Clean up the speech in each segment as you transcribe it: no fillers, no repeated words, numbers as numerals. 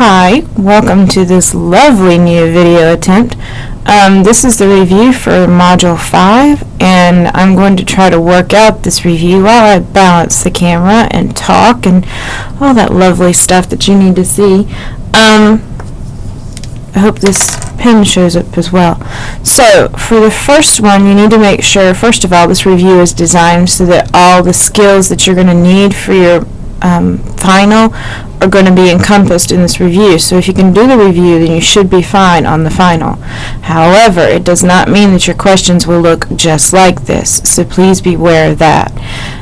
Hi, welcome to this lovely new video attempt. This is the review for Module 5, and I'm going to try to work out this review while I balance the camera and talk and all that lovely stuff that you need to see. I hope this pen shows up as well. So, for the first one, you need to make sure, first of all, this review is designed so that all the skills that you're going to need for your final are going to be encompassed in this review. So if you can do the review, then you should be fine on the final. However, it does not mean that your questions will look just like this, so please beware of that.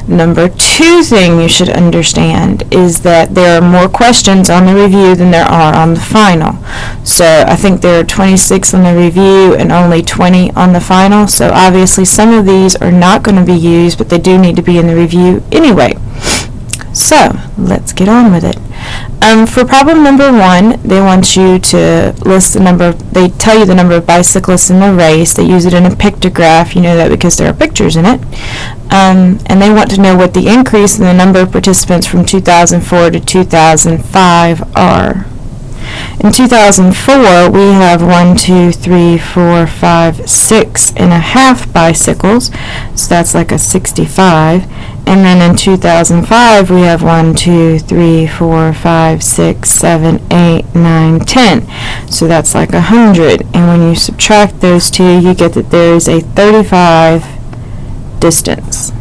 Number two thing you should understand is that there are more questions on the review than there are on the final. So I think there are 26 on the review and only 20 on the final, so obviously some of these are not going to be used, but they do need to be in the review anyway. So, let's get on with it. For problem number 1, they want you to list the number, they tell you the number of bicyclists in the race. They use it in a pictograph, you know that because there are pictures in it. And they want to know what the increase in the number of participants from 2004 to 2005 are. In 2004, we have 6.5 bicycles, so that's like a 65. And then in 2005, we have 10. So that's like 100. And when you subtract those two, you get that there is a 35 difference.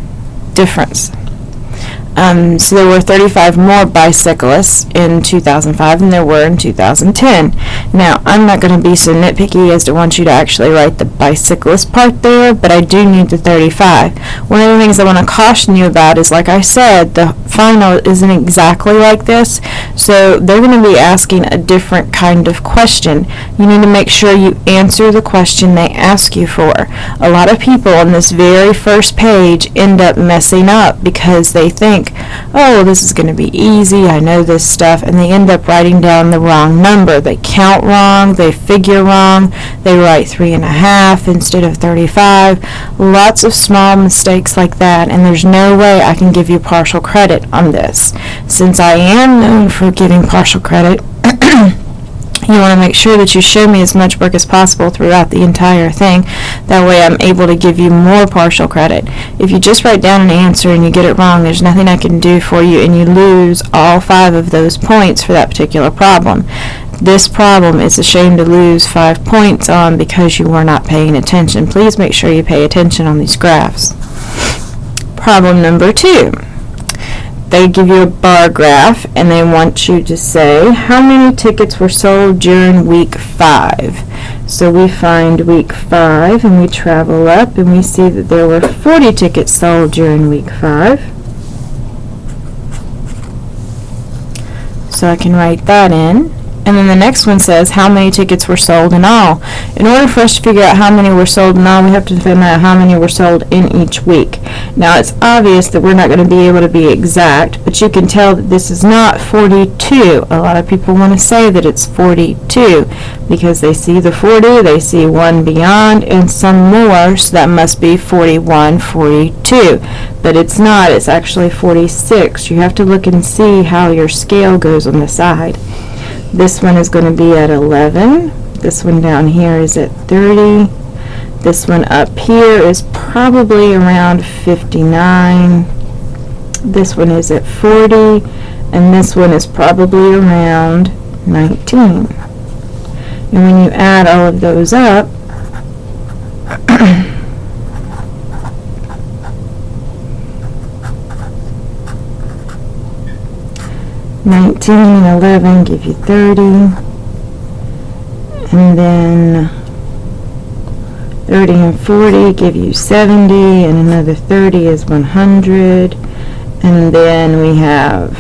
So there were 35 more bicyclists in 2005 than there were in 2010. Now, I'm not going to be so nitpicky as to want you to actually write the bicyclist part there, but I do need the 35. One of the things I want to caution you about is, like I said, the final isn't exactly like this, so they're going to be asking a different kind of question. You need to make sure you answer the question they ask you for. A lot of people on this very first page end up messing up because they think, oh, this is going to be easy, I know this stuff, and they end up writing down the wrong number. They count wrong, they figure wrong, they write 3.5 instead of 35. Lots of small mistakes like that, and there's no way I can give you partial credit on this. Since I am known for giving partial credit, you want to make sure that you show me as much work as possible throughout the entire thing. That way I'm able to give you more partial credit. If you just write down an answer and you get it wrong, there's nothing I can do for you, and you lose all 5 of those points for that particular problem. This problem is a shame to lose 5 points on because you were not paying attention. Please make sure you pay attention on these graphs. Problem number 2. They give you a bar graph and they want you to say how many tickets were sold during week 5. So we find week 5 and we travel up and we see that there were 40 tickets sold during week 5. So I can write that in. And then the next one says how many tickets were sold in all. In order for us to figure out how many were sold in all, we have to find out how many were sold in each week. Now, it's obvious that we're not going to be able to be exact, but you can tell that this is not 42. A lot of people want to say that it's 42 because they see the 40, they see one beyond, and some more, so that must be 41, 42. But it's not. It's actually 46. You have to look and see how your scale goes on the side. This one is going to be at 11. This one down here is at 30. This one up here is probably around 59. This one is at 40. And this one is probably around 19. And when you add all of those up, 19 and 11 give you 30, and then 30 and 40 give you 70, and another 30 is 100, and then we have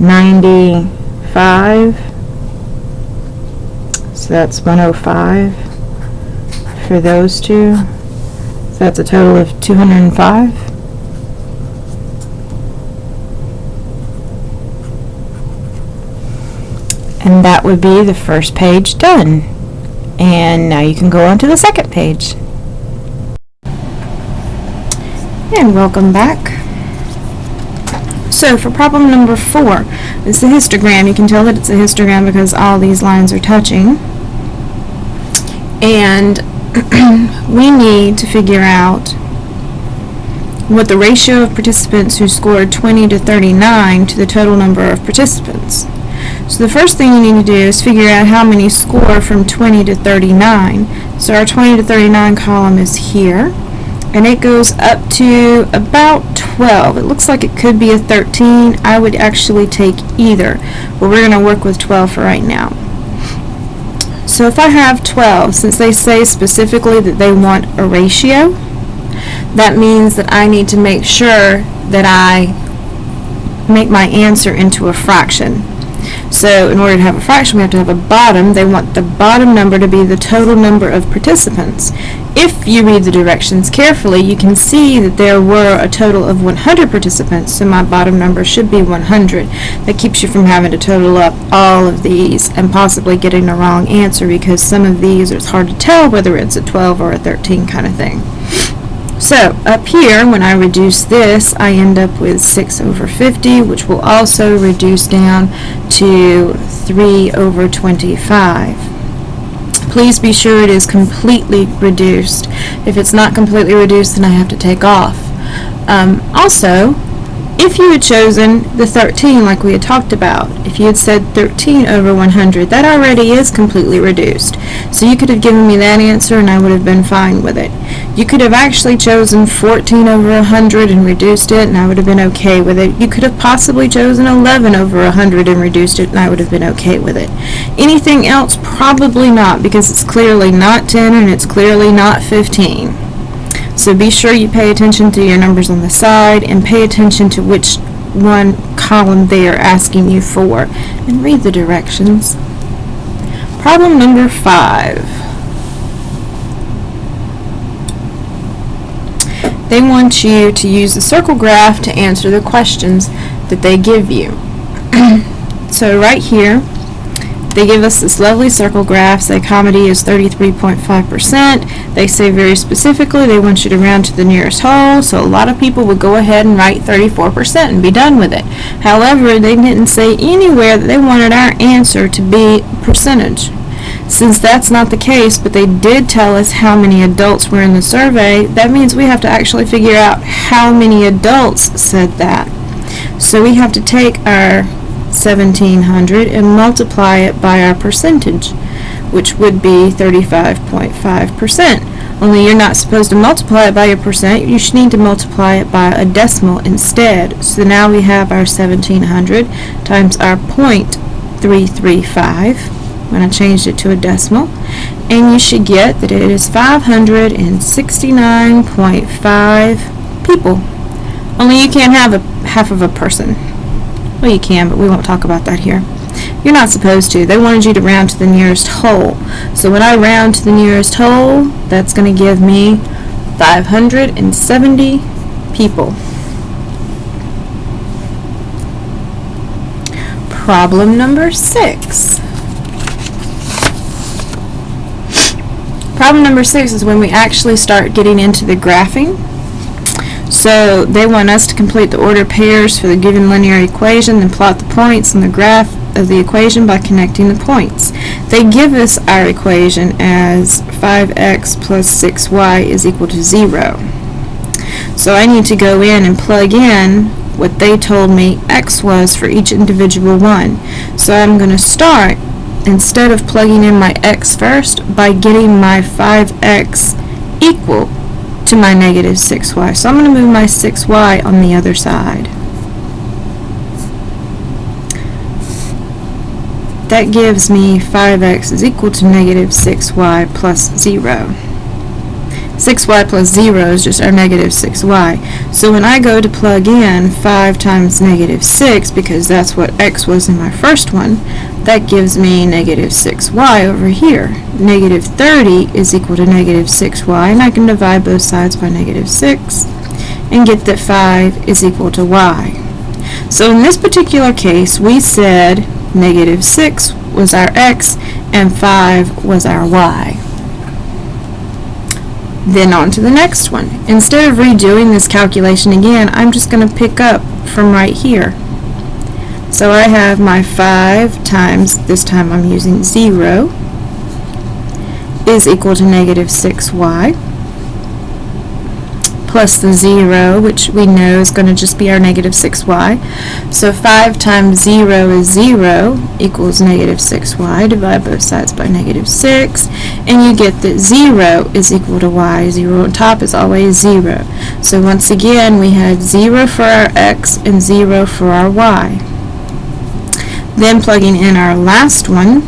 95, so that's 105 for those two, so that's a total of 205. And that would be the first page done. And now you can go on to the second page. And welcome back. So for problem number 4, it's a histogram. You can tell that it's a histogram because all these lines are touching. And we need to figure out what the ratio of participants who scored 20 to 39 to the total number of participants. So the first thing you need to do is figure out how many score from 20 to 39. So our 20 to 39 column is here, and it goes up to about 12. It looks like it could be a 13. I would actually take either, but we're going to work with 12 for right now. So if I have 12, since they say specifically that they want a ratio, that means that I need to make sure that I make my answer into a fraction. So in order to have a fraction, we have to have a bottom. They want the bottom number to be the total number of participants. If you read the directions carefully, you can see that there were a total of 100 participants, so my bottom number should be 100. That keeps you from having to total up all of these and possibly getting the wrong answer, because some of these it's hard to tell whether it's a 12 or a 13 kind of thing. So up here, when I reduce this, I end up with 6 over 50, which will also reduce down to 3 over 25. Please be sure it is completely reduced. If it's not completely reduced, then I have to take off. Also, if you had chosen the 13 like we had talked about, if you had said 13 over 100, that already is completely reduced. So you could have given me that answer and I would have been fine with it. You could have actually chosen 14 over 100 and reduced it and I would have been okay with it. You could have possibly chosen 11 over 100 and reduced it and I would have been okay with it. Anything else? Probably not, because it's clearly not 10 and it's clearly not 15. So be sure you pay attention to your numbers on the side and pay attention to which one column they are asking you for, and read the directions. Problem number 5. They want you to use the circle graph to answer the questions that they give you. So right here, they give us this lovely circle graph. Say comedy is 33.5%. They say very specifically they want you to round to the nearest whole, so a lot of people would go ahead and write 34% and be done with it. However, they didn't say anywhere that they wanted our answer to be percentage. Since that's not the case, but they did tell us how many adults were in the survey, that means we have to actually figure out how many adults said that. So we have to take our 1,700 and multiply it by our percentage, which would be 35.5%. Only you're not supposed to multiply it by your percent, you should need to multiply it by a decimal instead. So now we have our 1,700 times our 0.335 when I changed it to a decimal, and you should get that it is 569.5 people. Only you can't have a half of a person. Well, you can, but we won't talk about that here. You're not supposed to. They wanted you to round to the nearest whole. So when I round to the nearest whole, that's going to give me 570 people. Problem number 6. Problem number 6 is when we actually start getting into the graphing. So they want us to complete the ordered pairs for the given linear equation, then plot the points in the graph of the equation by connecting the points. They give us our equation as 5x plus 6y is equal to 0. So I need to go in and plug in what they told me x was for each individual one. So I'm going to start, instead of plugging in my x first, by getting my 5x equal to my negative 6y. So I'm going to move my 6y on the other side. That gives me 5x is equal to negative 6y plus 0. 6y plus 0 is just our negative 6y. So when I go to plug in 5 times negative 6, because that's what x was in my first one, that gives me negative 6y over here. Negative 30 is equal to negative 6y, and I can divide both sides by negative 6 and get that 5 is equal to y. So in this particular case, we said negative 6 was our x and 5 was our y. Then on to the next one. Instead of redoing this calculation again, I'm just going to pick up from right here. So I have my 5 times, this time I'm using 0, is equal to negative 6y, plus the 0, which we know is going to just be our negative 6y. So 5 times 0 is 0 equals negative 6y. Divide both sides by negative 6, and you get that 0 is equal to y. 0 on top is always 0. So once again, we had 0 for our x and 0 for our y. Then plugging in our last one,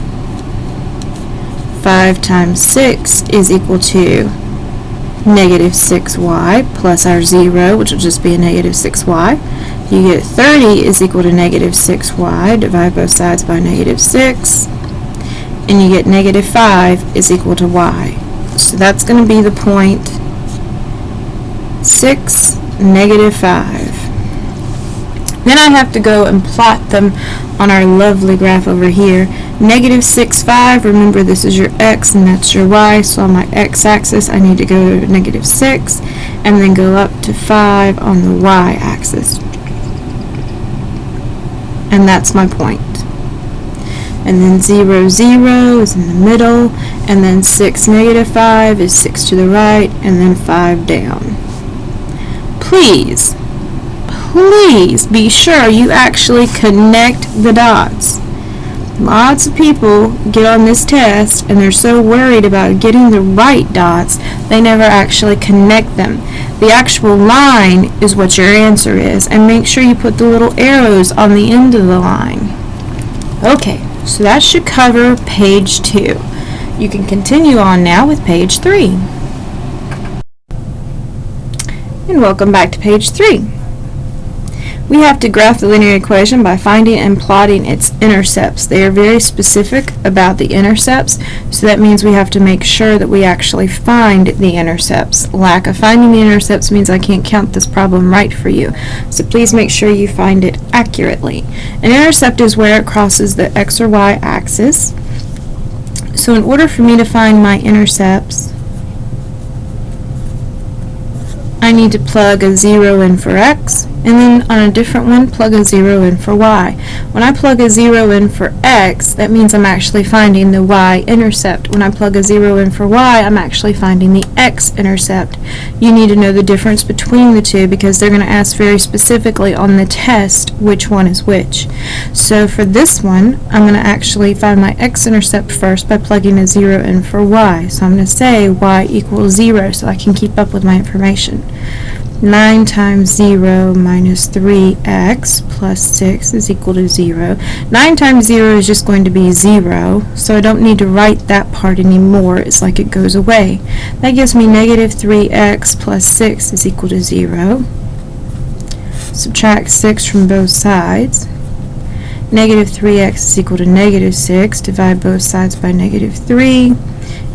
5 times 6 is equal to negative 6y plus our 0, which will just be a negative 6y. You get 30 is equal to negative 6y. Divide both sides by negative 6, and you get negative 5 is equal to y. So that's going to be the point 6, negative 5. Then I have to go and plot them on our lovely graph over here. Negative 6, 5, remember this is your x and that's your y, so on my x-axis I need to go to negative 6 and then go up to 5 on the y-axis. And that's my point. And then 0, 0 is in the middle, and then 6, negative 5 is 6 to the right, and then 5 down. Please be sure you actually connect the dots. Lots of people get on this test and they're so worried about getting the right dots, they never actually connect them. The actual line is what your answer is, and make sure you put the little arrows on the end of the line. Okay, so that should cover page 2. You can continue on now with page 3. And welcome back to page 3. We have to graph the linear equation by finding and plotting its intercepts. They are very specific about the intercepts, so that means we have to make sure that we actually find the intercepts. Lack of finding the intercepts means I can't count this problem right for you, so please make sure you find it accurately. An intercept is where it crosses the x or y axis. So in order for me to find my intercepts, I need to plug a 0 in for x, and then on a different one plug a 0 in for y. When I plug a 0 in for x, that means I'm actually finding the y-intercept. When I plug a 0 in for y, I'm actually finding the x-intercept. You need to know the difference between the two because they're going to ask very specifically on the test which one is which. So for this one, I'm going to actually find my x-intercept first by plugging a 0 in for y. So I'm going to say y equals 0 so I can keep up with my information. 9 times 0 minus 3x plus 6 is equal to 0. 9 times 0 is just going to be 0, so I don't need to write that part anymore. It's like it goes away. That gives me negative 3x plus 6 is equal to 0. Subtract 6 from both sides. Negative 3x is equal to negative 6. Divide both sides by negative 3,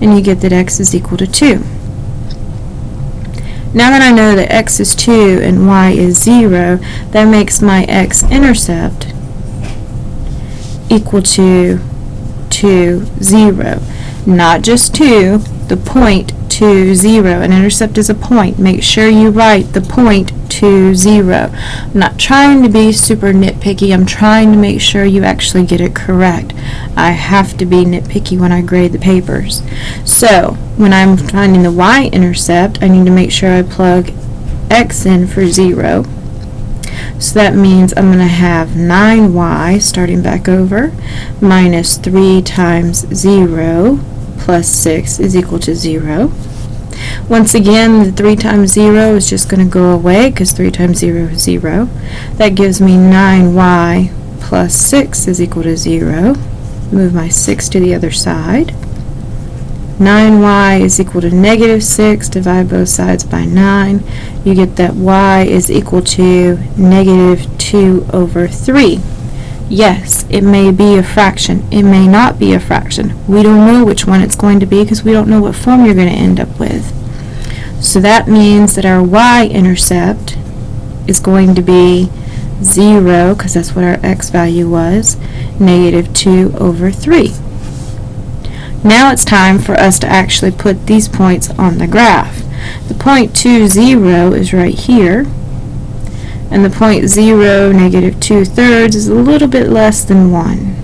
and you get that x is equal to 2. Now that I know that x is 2 and y is 0, that makes my x-intercept equal to 2, 0. Not just 2, the point 2, 0. An intercept is a point. Make sure you write the point 2, 0. I'm not trying to be super nitpicky. I'm trying to make sure you actually get it correct. I have to be nitpicky when I grade the papers. So when I'm finding the y-intercept, I need to make sure I plug x in for 0. So that means I'm going to have 9y, starting back over, minus 3 times 0 plus 6 is equal to 0. Once again, the 3 times 0 is just going to go away because 3 times 0 is 0. That gives me 9y plus 6 is equal to 0. Move my 6 to the other side. 9y is equal to negative 6. Divide both sides by 9. You get that y is equal to negative 2 over 3. Yes, it may be a fraction. It may not be a fraction. We don't know which one it's going to be because we don't know what form you're going to end up with. So that means that our y-intercept is going to be 0, because that's what our x value was, negative 2 over 3. Now it's time for us to actually put these points on the graph. The point 2, 0 is right here, and the point 0, negative 2/3 is a little bit less than 1.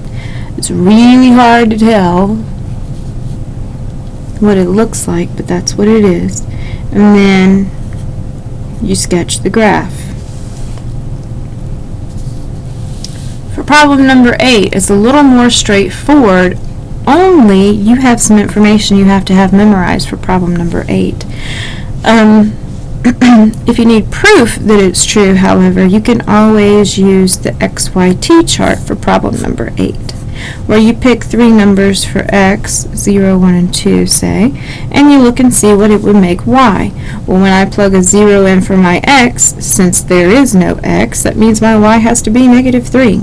It's really hard to tell what it looks like, but that's what it is. And then you sketch the graph. For problem number 8, it's a little more straightforward, only you have some information you have to have memorized for problem number 8. If you need proof that it's true, however, you can always use the XYT chart for problem number 8, where you pick 3 numbers for x, 0, 1, and 2, say, and you look and see what it would make y. Well, when I plug a 0 in for my x, since there is no x, that means my y has to be negative 3.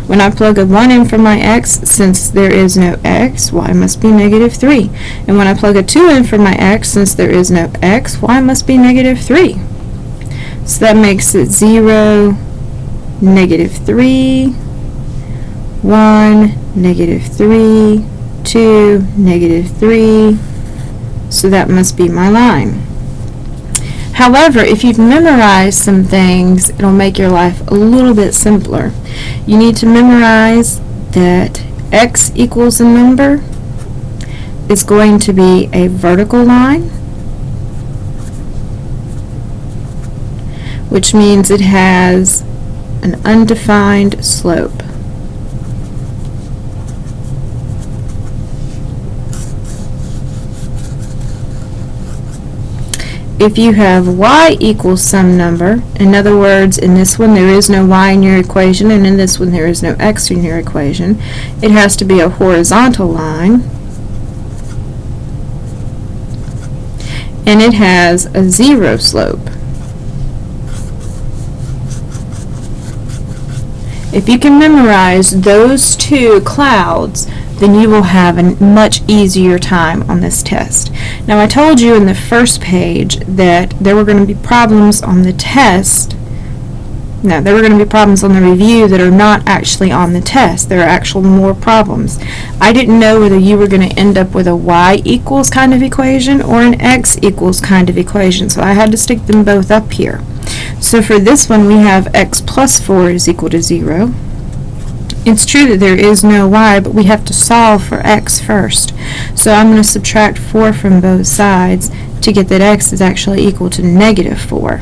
When I plug a 1 in for my x, since there is no x, y must be negative 3. And when I plug a 2 in for my x, since there is no x, y must be negative 3. So that makes it 0, negative 3, 1, negative 3, 2, negative 3. So that must be my line. However, if you've memorized some things, it'll make your life a little bit simpler. You need to memorize that x equals a number is going to be a vertical line, which means it has an undefined slope. If you have y equals some number, in other words, in this one there is no y in your equation, and in this one there is no x in your equation, it has to be a horizontal line, and it has a 0 slope. If you can memorize those 2 clouds, then you will have a much easier time on this test. Now, I told you in the first page that there were going to be problems on the test. No, there were going to be problems on the review that are not actually on the test. There are actual more problems. I didn't know whether you were going to end up with a y equals kind of equation or an x equals kind of equation, so I had to stick them both up here. So for this one, we have x plus 4 is equal to 0. It's true that there is no y, but we have to solve for x first. So I'm going to subtract 4 from both sides to get that x is actually equal to negative 4.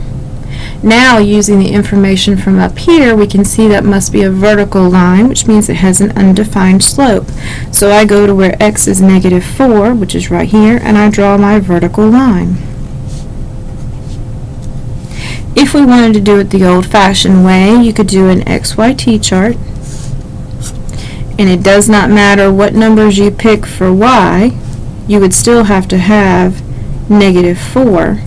Now, using the information from up here, we can see that must be a vertical line, which means it has an undefined slope. So I go to where x is negative 4, which is right here, and I draw my vertical line. If we wanted to do it the old-fashioned way, you could do an XYT chart. And it does not matter what numbers you pick for y, you would still have to have negative 4,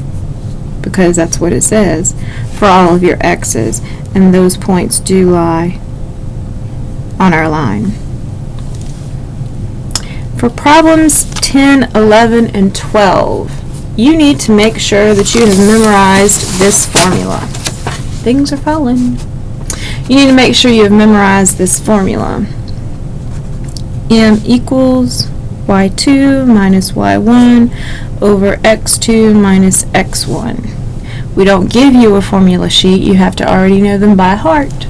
because that's what it says, for all of your x's, and those points do lie on our line. For problems 10, 11, and 12, you need to make sure that you have memorized this formula. Things are falling. You need to make sure you have memorized this formula. M equals y2 minus y1 over x2 minus x1. We don't give you a formula sheet. You have to already know them by heart.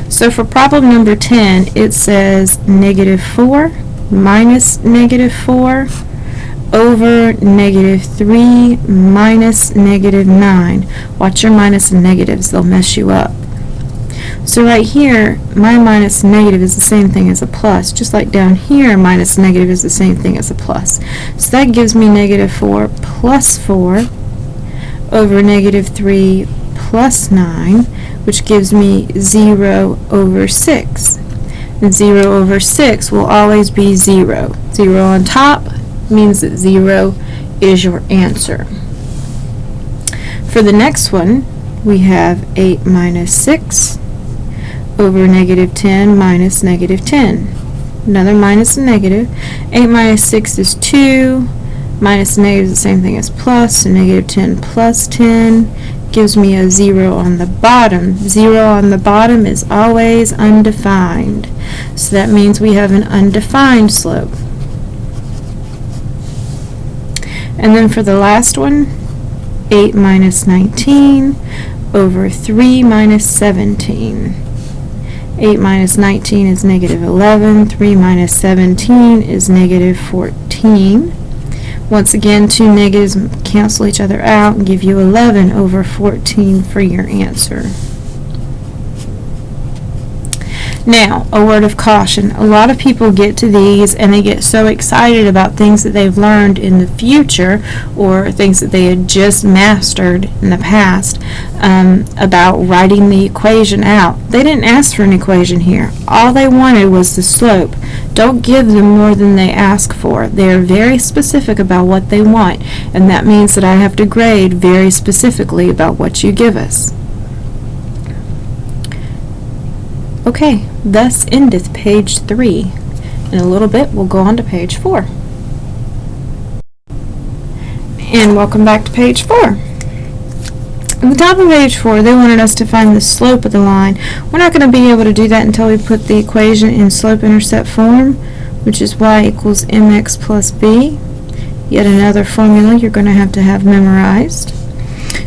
So for problem number 10, it says negative 4 minus negative 4 over negative 3 minus negative 9. Watch your minus and negatives. They'll mess you up. So right here, my minus negative is the same thing as a plus. Just like down here, minus negative is the same thing as a plus. So that gives me negative 4 plus 4 over negative 3 plus 9, which gives me 0 over 6. And 0 over 6 will always be 0. 0 on top means that 0 is your answer. For the next one, we have 8 minus 6 over negative 10 minus negative 10. Another minus and negative. 8 minus 6 is 2. Minus and negative is the same thing as plus, so negative 10 plus 10 gives me a 0 on the bottom. 0 on the bottom is always undefined. So that means we have an undefined slope. And then for the last one, 8 minus 19 over 3 minus 17. 8 minus 19 is negative 11. 3 minus 17 is negative 14. Once again, two negatives cancel each other out and give you 11 over 14 for your answer. Now, a word of caution. A lot of people get to these and they get so excited about things that they've learned in the future or things that they had just mastered in the past about writing the equation out. They didn't ask for an equation here. All they wanted was the slope. Don't give them more than they ask for. They're very specific about what they want, and that means that I have to grade very specifically about what you give us. Okay, thus endeth page 3. In a little bit, we'll go on to page 4. And welcome back to page 4. At the top of page 4, they wanted us to find the slope of the line. We're not going to be able to do that until we put the equation in slope-intercept form, which is y equals mx plus b. Yet another formula you're going to have memorized.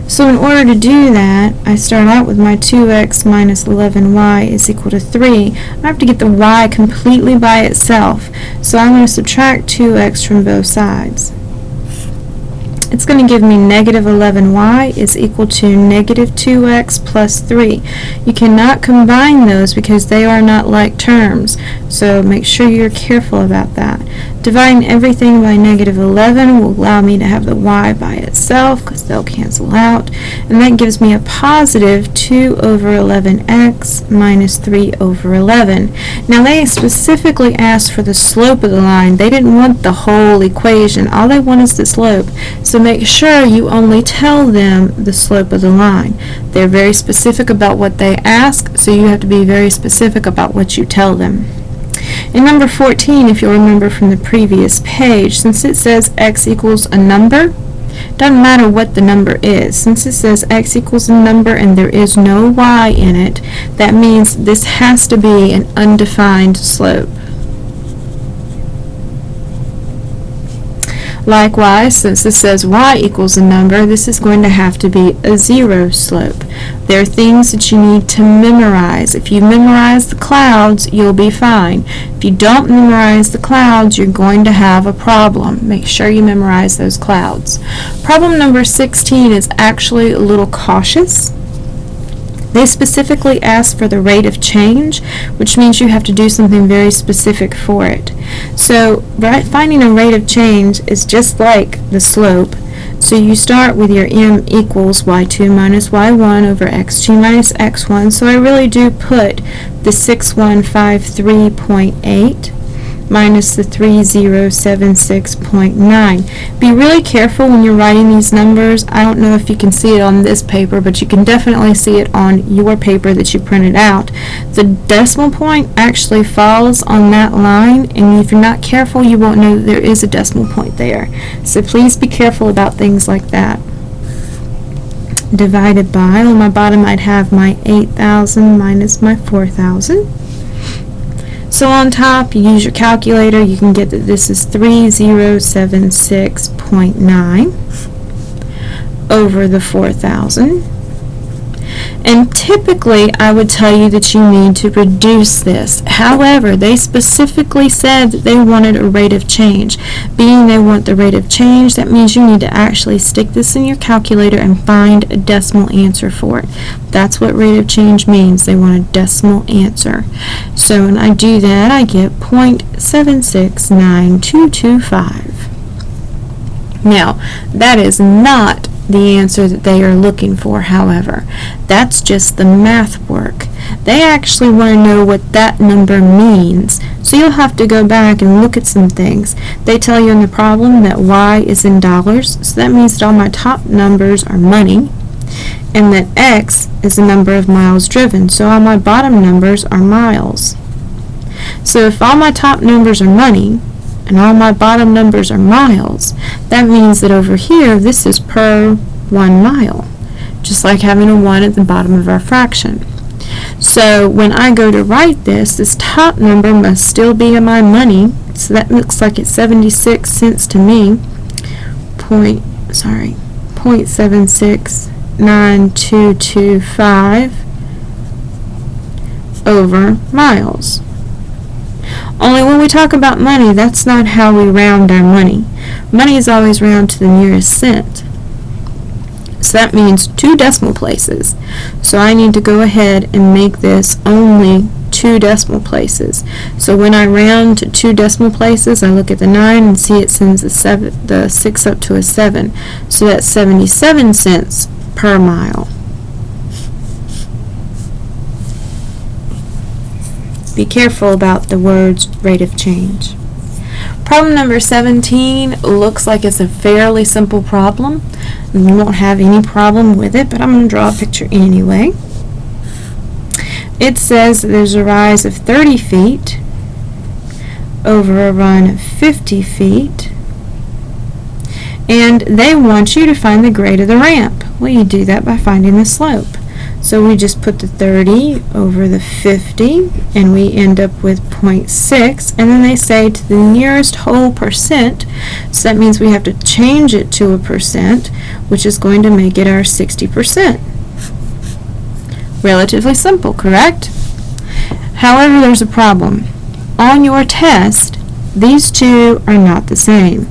So in order to do that, I start out with my 2x minus 11y is equal to 3. I have to get the y completely by itself. So I'm going to subtract 2x from both sides. It's going to give me negative 11y is equal to negative 2x plus 3. You cannot combine those because they are not like terms. So make sure you're careful about that. Dividing everything by negative 11 will allow me to have the y by itself because they'll cancel out. And that gives me a positive 2 over 11x minus 3 over 11. Now they specifically asked for the slope of the line. They didn't want the whole equation. All they want is the slope. So make sure you only tell them the slope of the line. They're very specific about what they ask, so you have to be very specific about what you tell them. In number 14, if you'll remember from the previous page, since it says x equals a number, doesn't matter what the number is. Since it says x equals a number and there is no y in it, that means this has to be an undefined slope. Likewise, since this says y equals a number, this is going to have to be a zero slope. There are things that you need to memorize. If you memorize the clouds, you'll be fine. If you don't memorize the clouds, you're going to have a problem. Make sure you memorize those clouds. Problem number 16 is actually a little cautious. They specifically ask for the rate of change, which means you have to do something very specific for it. So finding a rate of change is just like the slope. So you start with your m equals y2 minus y1 over x2 minus x1. So I really do put the 6153.8 minus the 3076.9. Be really careful when you're writing these numbers. I don't know if you can see it on this paper, but you can definitely see it on your paper that you printed out. The decimal point actually falls on that line, and if you're not careful, you won't know that there is a decimal point there. So please be careful about things like that. Divided by, on my bottom I'd have my 8,000 minus my 4,000. So on top, you use your calculator, you can get that this is 3076.9 over the 4,000. And typically, I would tell you that you need to reduce this. However, they specifically said that they wanted a rate of change. Being they want the rate of change, that means you need to actually stick this in your calculator and find a decimal answer for it. That's what rate of change means. They want a decimal answer. So when I do that, I get 0.769225. Now, that is not the answer that they are looking for, however. That's just the math work. They actually want to know what that number means. So you'll have to go back and look at some things. They tell you in the problem that y is in dollars, so that means that all my top numbers are money, and that x is the number of miles driven, so all my bottom numbers are miles. So if all my top numbers are money, and all my bottom numbers are miles, that means that over here, this is per 1 mile, just like having a 1 at the bottom of our fraction. So when I go to write this, this top number must still be in my money, so that looks like it's 76 cents to me. .769225 over miles. Only when we talk about money, that's not how we round our money. Money is always round to the nearest cent. So that means 2 decimal places. So I need to go ahead and make this only 2 decimal places. So when I round to 2 decimal places, I look at the 9 and see it sends the 6 up to a 7. So that's 77 cents per mile. Be careful about the words rate of change. Problem number 17 looks like it's a fairly simple problem. You won't have any problem with it, but I'm going to draw a picture anyway. It says that there's a rise of 30 feet over a run of 50 feet, and they want you to find the grade of the ramp. Well, you do that by finding the slope. So we just put the 30 over the 50, and we end up with 0.6, and then they say to the nearest whole percent, so that means we have to change it to a percent, which is going to make it our 60%. Relatively simple, correct? However, there's a problem. On your test, these two are not the same.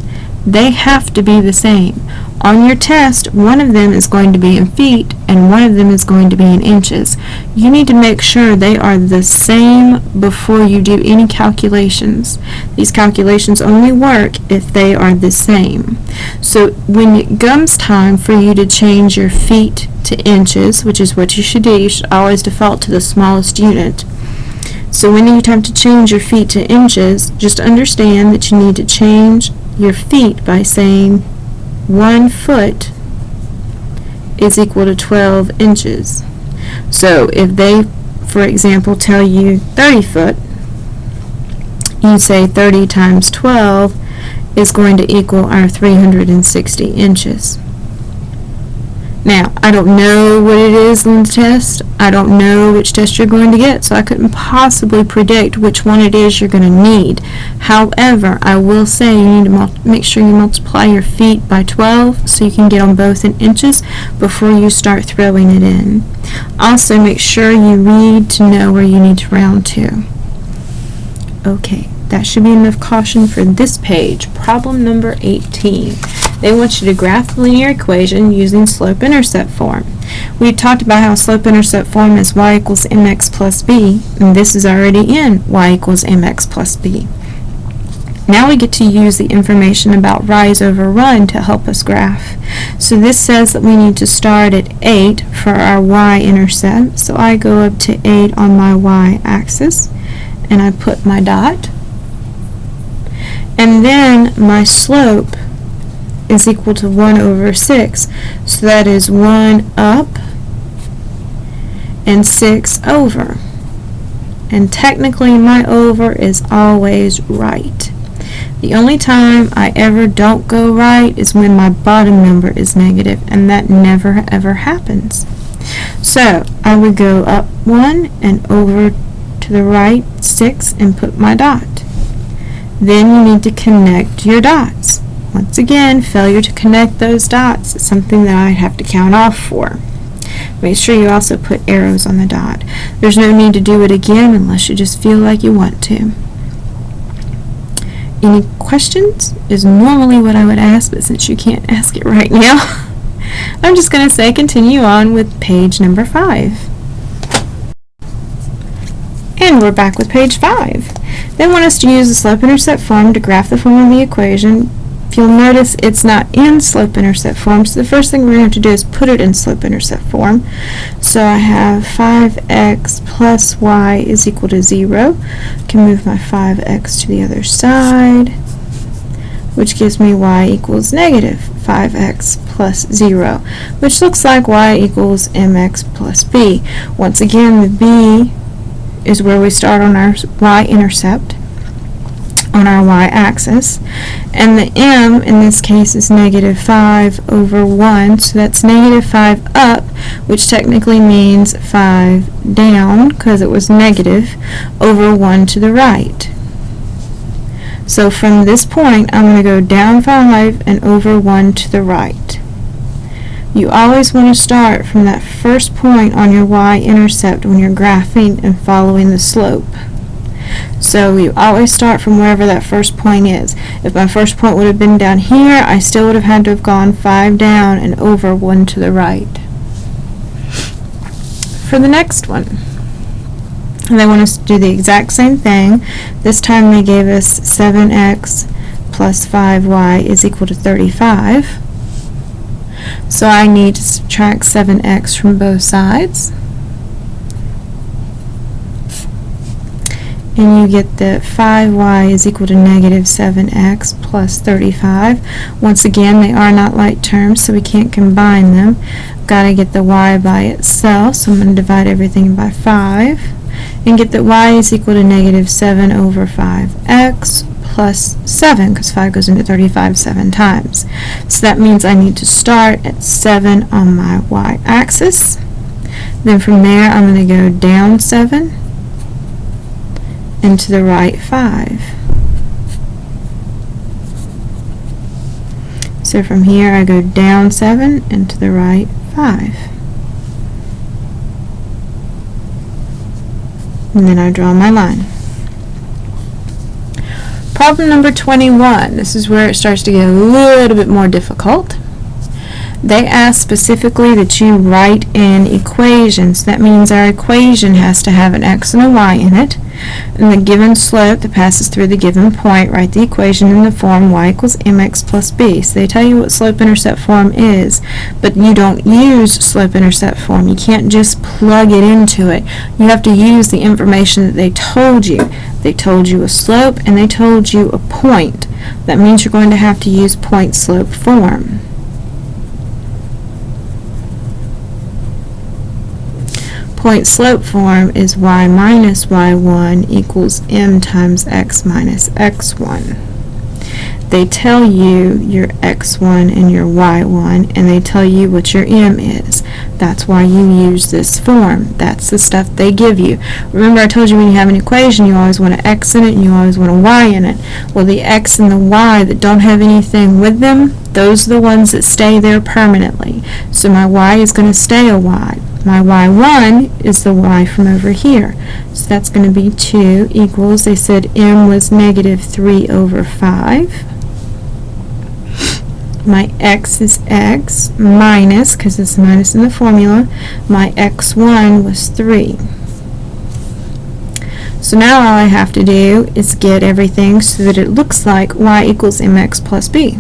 They have to be the same. On your test, one of them is going to be in feet and one of them is going to be in inches. You need to make sure they are the same before you do any calculations. These calculations only work if they are the same. So when it comes time for you to change your feet to inches, which is what you should do, you should always default to the smallest unit. So when you have to change your feet to inches, just understand that you need to change your feet by saying 1 foot is equal to 12 inches. So if they, for example, tell you 30 foot, you say 30 times 12 is going to equal our 360 inches. Now, I don't know what it is in the test. I don't know which test you're going to get, so I couldn't possibly predict which one it is you're going to need. However, I will say you need to make sure you multiply your feet by 12 so you can get them both in inches before you start throwing it in. Also, make sure you read to know where you need to round to. Okay, that should be enough caution for this page. Problem number 18. They want you to graph the linear equation using slope-intercept form. We talked about how slope-intercept form is y equals mx plus b, and this is already in y equals mx plus b. Now we get to use the information about rise over run to help us graph. So this says that we need to start at 8 for our y-intercept. So I go up to 8 on my y-axis, and I put my dot. And then my slope is equal to 1 over 6. So that is 1 up and 6 over. And technically my over is always right. The only time I ever don't go right is when my bottom number is negative, and that never ever happens. So I would go up 1 and over to the right 6 and put my dot. Then you need to connect your dots. Once again, failure to connect those dots is something that I'd have to count off for. Make sure you also put arrows on the dot. There's no need to do it again unless you just feel like you want to. Any questions is normally what I would ask, but since you can't ask it right now, I'm just going to say continue on with page number 5. And we're back with page 5. They want us to use the slope-intercept form to graph the form of the equation. If you'll notice, it's not in slope-intercept form, so the first thing we're going to have to do is put it in slope-intercept form. So I have 5x plus y is equal to 0. I can move my 5x to the other side, which gives me y equals negative 5x plus 0, which looks like y equals mx plus b. Once again, the b is where we start on our y-intercept, on our y-axis, and the m in this case is negative 5 over 1, so that's negative 5 up, which technically means 5 down because it was negative, over 1 to the right. So from this point, I'm going to go down 5 and over 1 to the right. You always want to start from that first point on your y-intercept when you're graphing and following the slope. So you always start from wherever that first point is. If my first point would have been down here, I still would have had to have gone 5 down and over 1 to the right. For the next one, they want us to do the exact same thing. This time they gave us 7x plus 5y is equal to 35. So I need to subtract 7x from both sides. And you get that 5y is equal to negative 7x plus 35. Once again, they are not like terms, so we can't combine them. Got to get the y by itself, so I'm going to divide everything by 5 and get that y is equal to negative 7 over 5x plus 7, because 5 goes into 35 7 times. So that means I need to start at 7 on my y-axis. Then from there, I'm going to go down 7 and to the right 5. So from here I go down 7 and to the right 5. And then I draw my line. Problem number 21. This is where it starts to get a little bit more difficult. They ask specifically that you write in equations. That means our equation has to have an x and a y in it. And the given slope that passes through the given point, write the equation in the form y equals mx plus b. So they tell you what slope-intercept form is, but you don't use slope-intercept form. You can't just plug it into it. You have to use the information that they told you. They told you a slope and they told you a point. That means you're going to have to use point-slope form. Point-slope form is y minus y1 equals m times x minus x1. They tell you your x1 and your y1, and they tell you what your m is. That's why you use this form. That's the stuff they give you. Remember, I told you when you have an equation, you always want an x in it and you always want a y in it. Well, the x and the y that don't have anything with them, those are the ones that stay there permanently. So my y is going to stay a y. My y1 is the y from over here. So that's going to be 2 equals, they said m was negative 3 over 5. My x is x minus, because it's minus in the formula, my x1 was 3. So now all I have to do is get everything so that it looks like y equals mx plus b.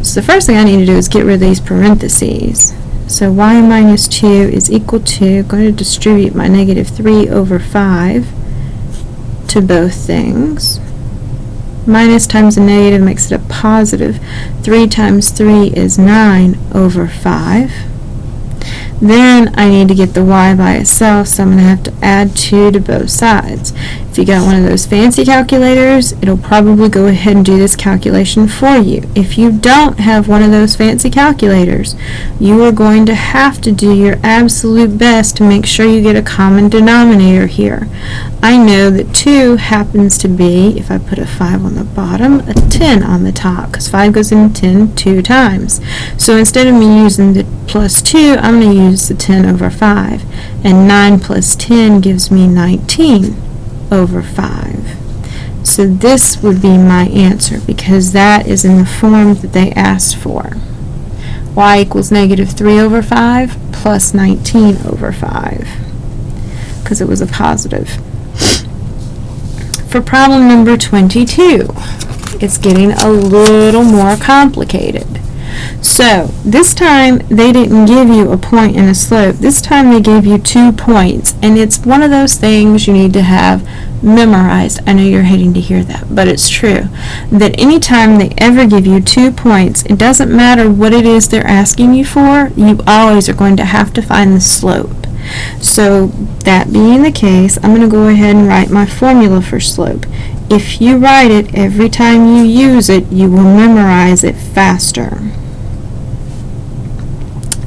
So the first thing I need to do is get rid of these parentheses. So y minus 2 is equal to, going to distribute my negative 3 over 5 to both things. Minus times a negative makes it a positive. 3 times 3 is 9 over 5. Then I need to get the y by itself, so I'm going to have to add 2 to both sides. If you got one of those fancy calculators, it'll probably go ahead and do this calculation for you. If you don't have one of those fancy calculators, you are going to have to do your absolute best to make sure you get a common denominator here. I know that 2 happens to be, if I put a 5 on the bottom, a 10 on the top, because 5 goes into 10 2 times. So instead of me using the plus 2, I'm going to use the 10 over 5. And 9 plus 10 gives me 19 over 5. So this would be my answer, because that is in the form that they asked for. Y equals negative 3 over 5 plus 19 over 5, because it was a positive. For problem number 22, it's getting a little more complicated. So this time they didn't give you a point and a slope. This time they gave you 2 points, and it's one of those things you need to have memorized. I know you're hating to hear that, but it's true. That anytime they ever give you 2 points, it doesn't matter what it is they're asking you for, you always are going to have to find the slope. So that being the case, I'm going to go ahead and write my formula for slope. If you write it every time you use it, you will memorize it faster.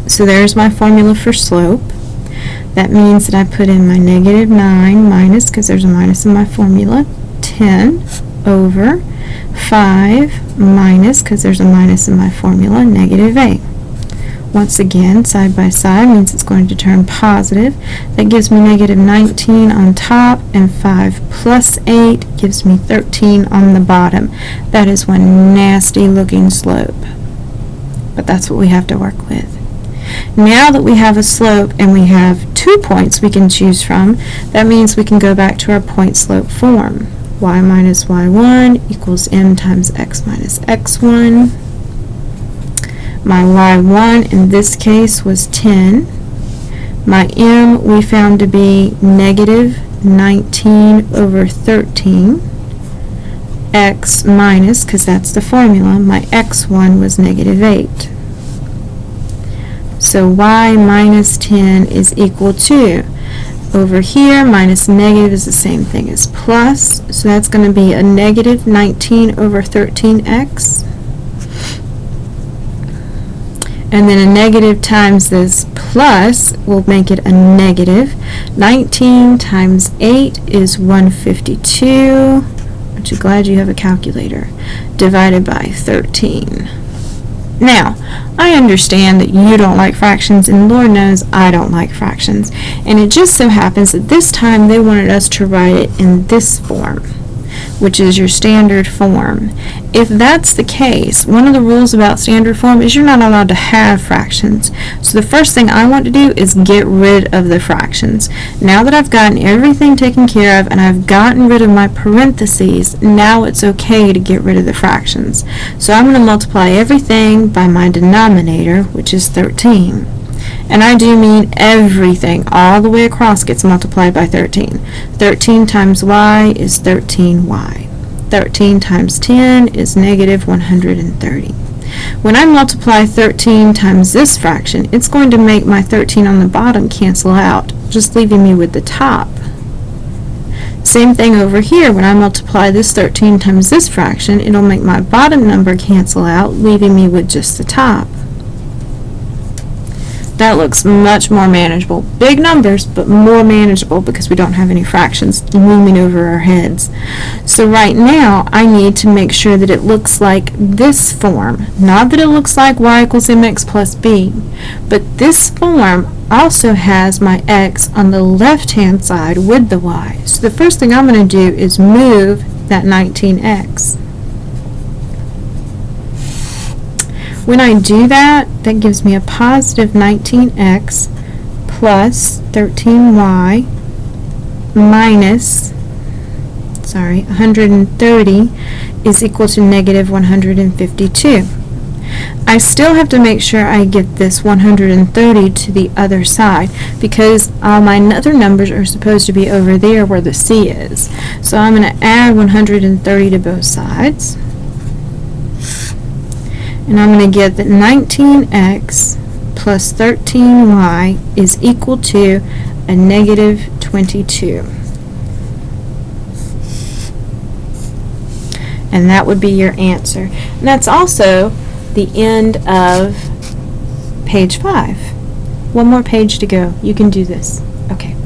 So there's my formula for slope. That means that I put in my negative 9 minus, because there's a minus in my formula, 10 over 5 minus, because there's a minus in my formula, negative 8. Once again, side by side means it's going to turn positive. That gives me negative 19 on top, and 5 plus 8 gives me 13 on the bottom. That is one nasty looking slope. But that's what we have to work with. Now that we have a slope and we have 2 points we can choose from, that means we can go back to our point-slope form. Y minus y1 equals m times x minus x1. My y1 in this case was 10. My m we found to be negative 19 over 13. X minus, because that's the formula, my x1 was negative 8. So y minus 10 is equal to, over here, minus negative is the same thing as plus, so that's going to be a negative 19 over 13x. And then a negative times this plus will make it a negative. 19 times 8 is 152. Aren't you glad you have a calculator? Divided by 13. Now, I understand that you don't like fractions, and Lord knows I don't like fractions. And it just so happens that this time they wanted us to write it in this form, which is your standard form. If that's the case, one of the rules about standard form is you're not allowed to have fractions. So the first thing I want to do is get rid of the fractions. Now that I've gotten everything taken care of and I've gotten rid of my parentheses, now it's okay to get rid of the fractions. So I'm going to multiply everything by my denominator, which is 13. And I do mean everything all the way across gets multiplied by 13. 13 times y is 13y. 13 times 10 is negative 130. When I multiply 13 times this fraction, it's going to make my 13 on the bottom cancel out, just leaving me with the top. Same thing over here. When I multiply this 13 times this fraction, it'll make my bottom number cancel out, leaving me with just the top. That looks much more manageable. Big numbers, but more manageable because we don't have any fractions looming over our heads. So right now, I need to make sure that it looks like this form. Not that it looks like y equals mx plus b, but this form also has my x on the left-hand side with the y. So the first thing I'm going to do is move that 19x. When I do that, that gives me a positive 19x plus 13y minus, 130 is equal to negative 152. I still have to make sure I get this 130 to the other side because all my other numbers are supposed to be over there where the c is. So I'm going to add 130 to both sides. And I'm going to get that 19x plus 13y is equal to a negative 22. And that would be your answer. And that's also the end of page 5. One more page to go. You can do this. Okay.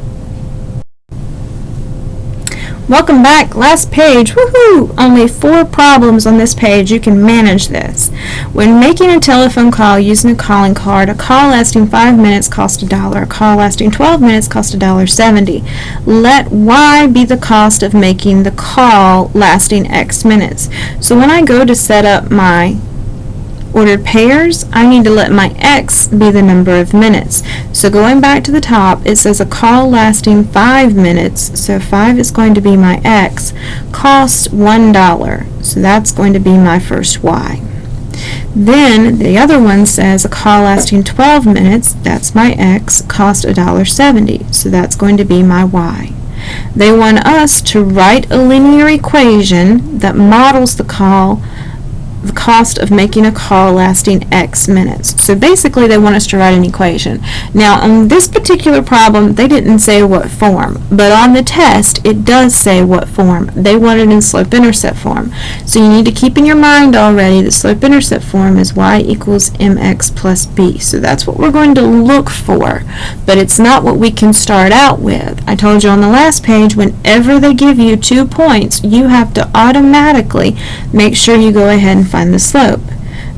Welcome back. Last page. Woohoo! Only 4 problems on this page. You can manage this. When making a telephone call using a calling card, a call lasting 5 minutes costs $1. A call lasting 12 minutes costs $1.70. Let y be the cost of making the call lasting X minutes. So when I go to set up my ordered pairs, I need to let my x be the number of minutes. So going back to the top, it says a call lasting 5 minutes, so 5 is going to be my x, cost $1, so that's going to be my first y. Then the other one says a call lasting 12 minutes, that's my x, cost $1.70, so that's going to be my y. They want us to write a linear equation that models the call the cost of making a call lasting X minutes. So basically they want us to write an equation. Now on this particular problem they didn't say what form, but on the test it does say what form. They want it in slope-intercept form. So you need to keep in your mind already the slope-intercept form is y equals mx plus b. So that's what we're going to look for, but it's not what we can start out with. I told you on the last page, whenever they give you 2 points, you have to automatically make sure you go ahead and find the slope.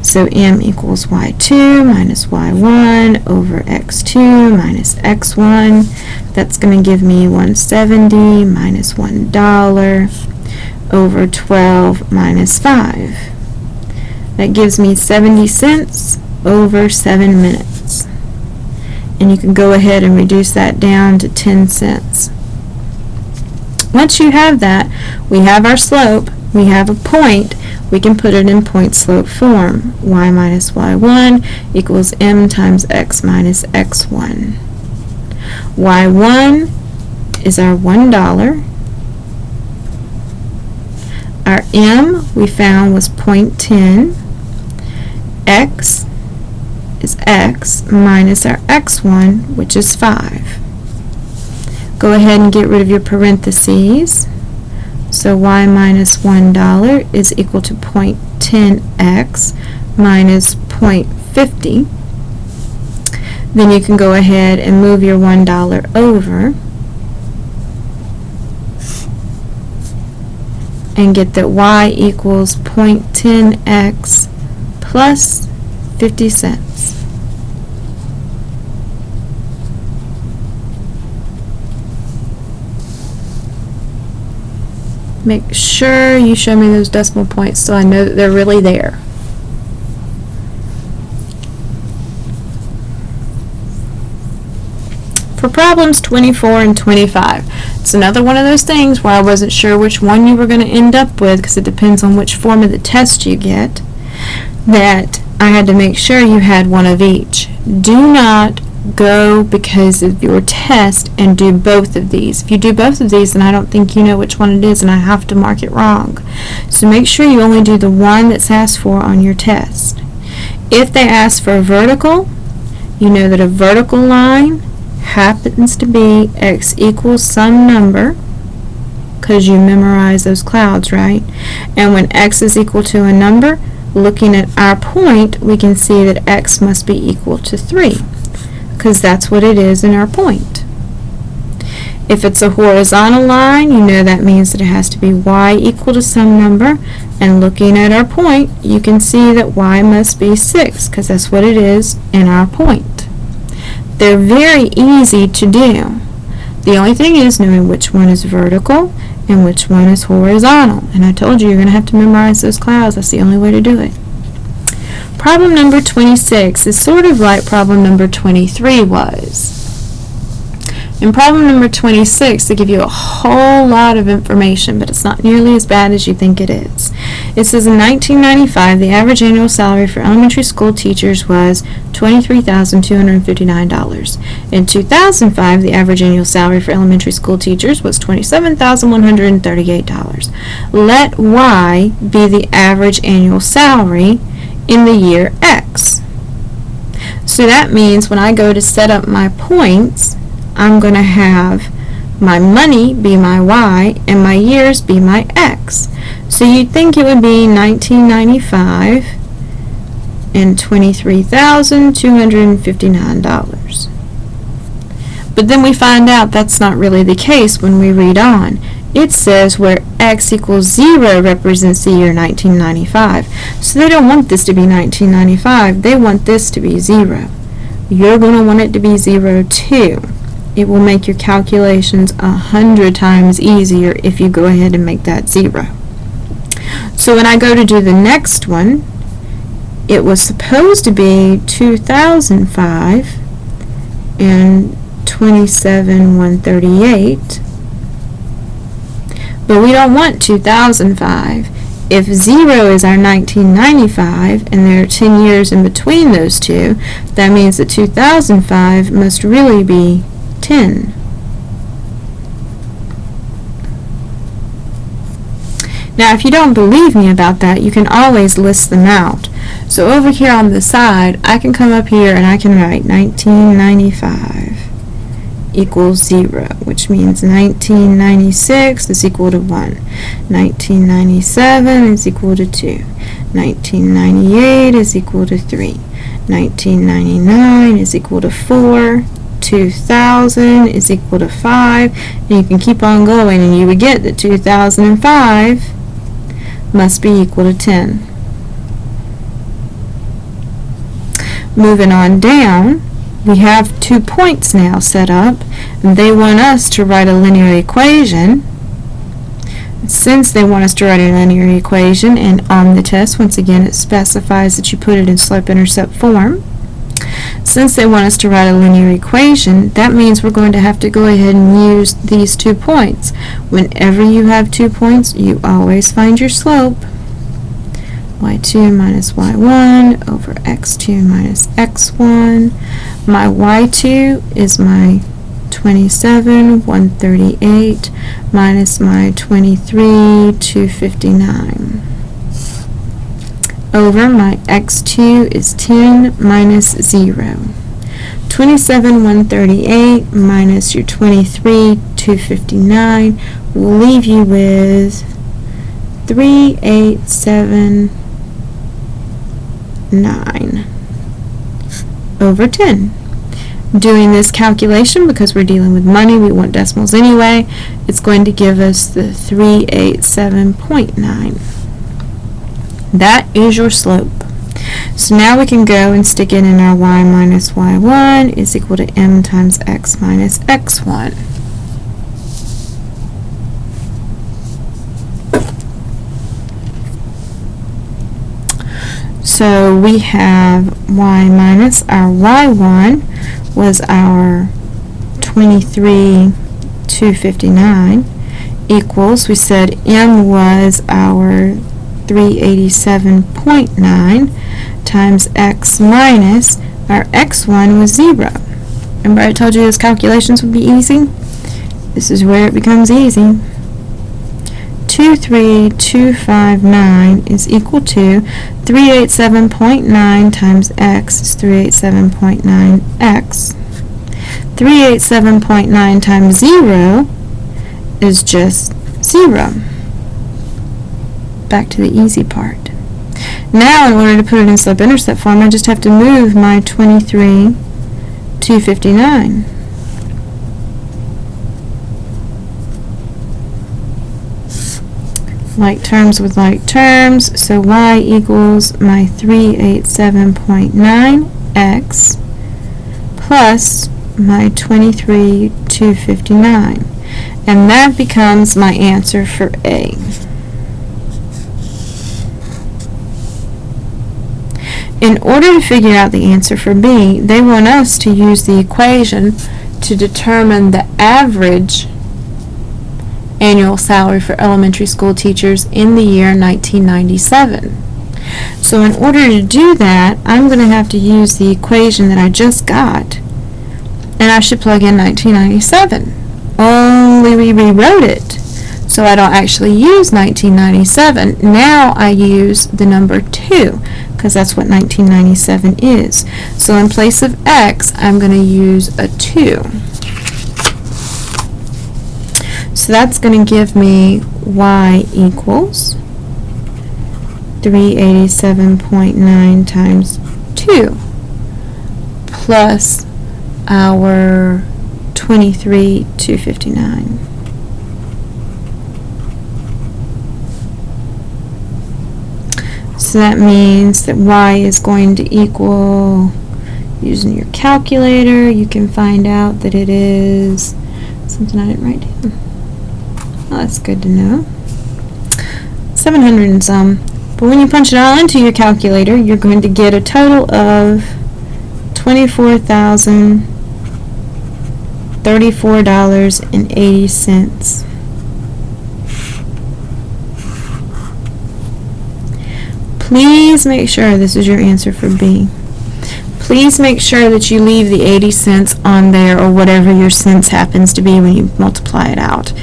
So m equals y2 minus y1 over x2 minus x1. That's going to give me 170 minus $1 over 12 minus 5. That gives me 70 cents over 7 minutes. And you can go ahead and reduce that down to 10 cents. Once you have that, we have our slope, we have a point, we can put it in point-slope form. Y minus y1 equals m times x minus x1. y1 is our $1. Our m we found was 0.10. X is x minus our x1, which is 5. Go ahead and get rid of your parentheses. So y minus $1 is equal to 0.10x minus 0.50. Then you can go ahead and move your $1 over and get that y equals 0.10x plus 50 cents. Make sure you show me those decimal points so I know that they're really there. For problems 24 and 25, it's another one of those things where I wasn't sure which one you were going to end up with because it depends on which form of the test you get, that I had to make sure you had one of each. Do not go because of your test and do both of these. If you do both of these, then I don't think you know which one it is and I have to mark it wrong. So make sure you only do the one that's asked for on your test. If they ask for a vertical, you know that a vertical line happens to be x equals some number, because you memorize those clouds, right? And when x is equal to a number, looking at our point, we can see that x must be equal to 3, because that's what it is in our point. If it's a horizontal line, you know that means that it has to be y equal to some number, and looking at our point, you can see that y must be 6, because that's what it is in our point. They're very easy to do. The only thing is knowing which one is vertical and which one is horizontal. And I told you you're going to have to memorize those clouds. That's the only way to do it. Problem number 26 is sort of like problem number 23 was. In problem number 26, they give you a whole lot of information, but it's not nearly as bad as you think it is. It says in 1995, the average annual salary for elementary school teachers was $23,259. In 2005, the average annual salary for elementary school teachers was $27,138. Let Y be the average annual salary in the year X. So that means when I go to set up my points, I'm going to have my money be my Y and my years be my X. So you'd think it would be 1995 and $23,259. But then we find out that's not really the case when we read on. It says where X equals 0 represents the year 1995. So they don't want this to be 1995. They want this to be 0. You're going to want it to be 0 too. It will make your calculations 100 times easier if you go ahead and make that 0. So when I go to do the next one, it was supposed to be 2005 and 27,138, but we don't want 2005. If 0 is our 1995 and there are 10 years in between those two, that means that 2005 must really be 10. Now, if you don't believe me about that, you can always list them out. So over here on the side, I can come up here and I can write 1995 equals 0, which means 1996 is equal to 1. 1997 is equal to 2. 1998 is equal to 3. 1999 is equal to 4. 2000 is equal to 5. And you can keep on going, and you would get that 2005 must be equal to 10. Moving on down, we have 2 points now set up, and they want us to write a linear equation. Since they want us to write a linear equation, and on the test, once again, it specifies that you put it in slope-intercept form. Since they want us to write a linear equation, that means we're going to have to go ahead and use these 2 points. Whenever you have 2 points, you always find your slope. y2 minus y1 over x2 minus x1. My y2 is my 27,138 minus my 23,259 over my x2 is 10 minus 0. 27,138 minus your 23,259 will leave you with 3,879 over 10. Doing this calculation, because we're dealing with money, we want decimals anyway, it's going to give us the 387.9. That is your slope. So now we can go and stick it in our y minus y1 is equal to m times x minus x1. So we have y minus our y1 was our 23,259 equals, we said m was our 387.9 times x minus our x1 was 0. Remember I told you those calculations would be easy? This is where it becomes easy. 23259 is equal to 387.9 times x is 387.9x. 387.9 times 0 is just 0. Back to the easy part. Now, in order to put it in slope-intercept form, I just have to move my 23,259. Like terms with like terms, so y equals my 387.9x plus my 23,259. And that becomes my answer for A. In order to figure out the answer for B, they want us to use the equation to determine the average annual salary for elementary school teachers in the year 1997. So in order to do that, I'm going to have to use the equation that I just got, and I should plug in 1997. Only we rewrote it, so I don't actually use 1997. Now I use the number 2, because that's what 1997 is. So in place of x, I'm going to use a 2. So that's going to give me y equals 387.9 times 2 plus our 23,259. So that means that y is going to equal, using your calculator, you can find out that it is something I didn't write down. Well, that's good to know. 700 and some. But when you punch it all into your calculator, you're going to get a total of $24,034.80. Please make sure this is your answer for B. please make sure that you leave the 80 cents on there, or whatever your cents happens to be when you multiply it out.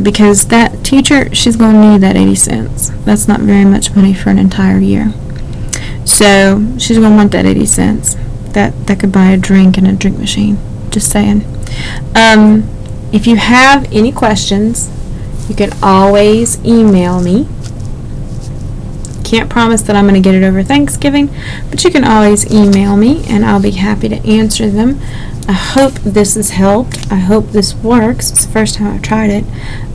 Because that teacher, she's going to need that 80 cents. That's not very much money for an entire year. So she's going to want that 80 cents. That could buy a drink and a drink machine. Just saying. If you have any questions, you can always email me. Can't promise that I'm going to get it over Thanksgiving, but you can always email me and I'll be happy to answer them. I hope this has helped. I hope this works. It's the first time I've tried it.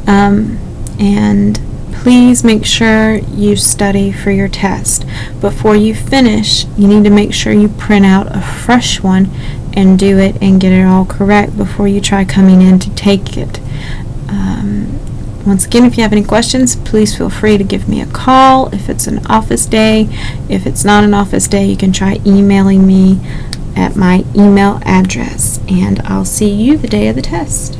And please make sure you study for your test. Before you finish, you need to make sure you print out a fresh one and do it and get it all correct before you try coming in to take it. Once again, if you have any questions, please feel free to give me a call if it's an office day. If it's not an office day, you can try emailing me at my email address, and I'll see you the day of the test.